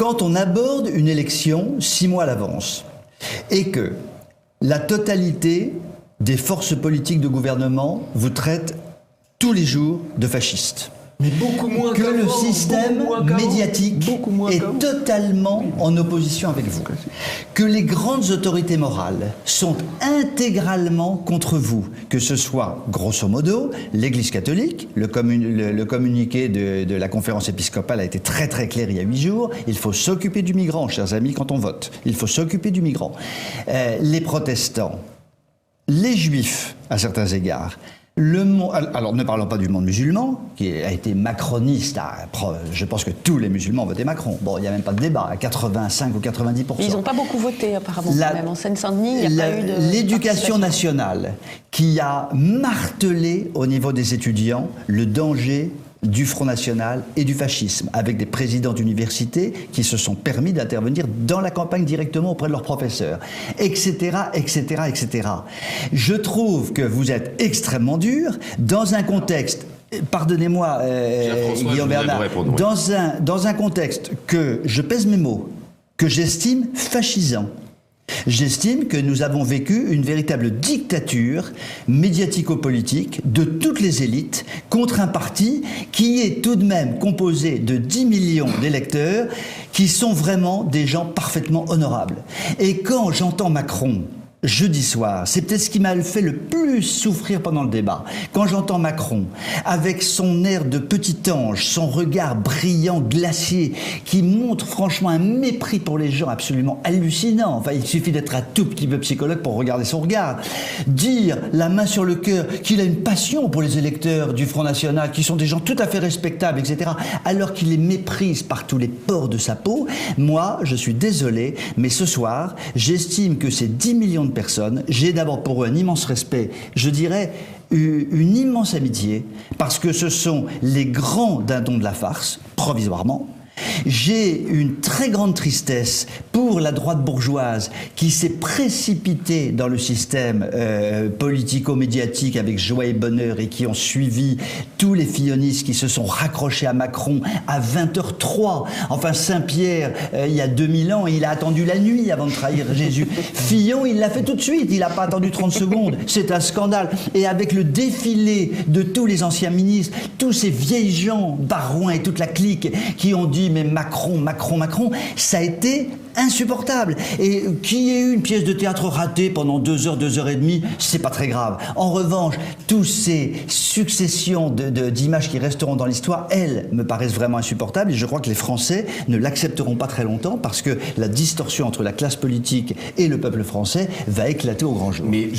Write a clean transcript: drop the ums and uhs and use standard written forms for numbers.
quand on aborde une élection 6 mois à l'avance et que la totalité des forces politiques de gouvernement vous traite tous les jours de fascistes. Mais beaucoup moins que le système médiatique est totalement en opposition avec vous, que les grandes autorités morales sont intégralement contre vous, que ce soit grosso modo l'Église catholique, le communiqué de la conférence épiscopale a été très très clair il y a 8 jours, il faut s'occuper du migrant, chers amis, quand on vote, il faut s'occuper du migrant. Les protestants, les juifs à certains égards, alors ne parlons pas du monde musulman, qui a été macroniste, je pense que tous les musulmans ont voté Macron. Bon, il n'y a même pas de débat, à 85 ou 90%. Ils n'ont pas beaucoup voté apparemment, même en Seine-Saint-Denis, il n'y a pas eu de... L'éducation nationale, qui a martelé au niveau des étudiants le danger du Front National et du fascisme, avec des présidents d'université qui se sont permis d'intervenir dans la campagne directement auprès de leurs professeurs, etc., etc., etc. Je trouve que vous êtes extrêmement dur dans un contexte, pardonnez-moi Guillaume Bernard, dans un contexte que je pèse mes mots, que j'estime fascisant. J'estime que nous avons vécu une véritable dictature médiatico-politique de toutes les élites contre un parti qui est tout de même composé de 10 millions d'électeurs qui sont vraiment des gens parfaitement honorables. Et quand j'entends Macron jeudi soir, c'est peut-être ce qui m'a fait le plus souffrir pendant le débat. Quand j'entends Macron, avec son air de petit ange, son regard brillant, glacier, qui montre franchement un mépris pour les gens absolument hallucinant. Enfin, il suffit d'être un tout petit peu psychologue pour regarder son regard. Dire, la main sur le cœur, qu'il a une passion pour les électeurs du Front National, qui sont des gens tout à fait respectables, etc., alors qu'il les méprise par tous les pores de sa peau. Moi, je suis désolé, mais ce soir, j'estime que ces 10 millions de personnes, j'ai d'abord pour eux un immense respect, je dirais une immense amitié, parce que ce sont les grands dindons de la farce, provisoirement. J'ai une très grande tristesse pour la droite bourgeoise qui s'est précipitée dans le système politico-médiatique avec joie et bonheur et qui ont suivi tous les fillonistes qui se sont raccrochés à Macron à 20h03. Enfin, Saint-Pierre, il y a 2000 ans, il a attendu la nuit avant de trahir Jésus. Fillon, il l'a fait tout de suite, il n'a pas attendu 30 secondes. C'est un scandale. Et avec le défilé de tous les anciens ministres, tous ces vieilles gens, Barouin et toute la clique, qui ont dit mais Macron, Macron, Macron, ça a été insupportable. Et qu'il y ait eu une pièce de théâtre ratée pendant 2 heures, 2 heures et demie, c'est pas très grave. En revanche, toutes ces successions d'images qui resteront dans l'histoire, elles me paraissent vraiment insupportables et je crois que les Français ne l'accepteront pas très longtemps parce que la distorsion entre la classe politique et le peuple français va éclater au grand jour. Mais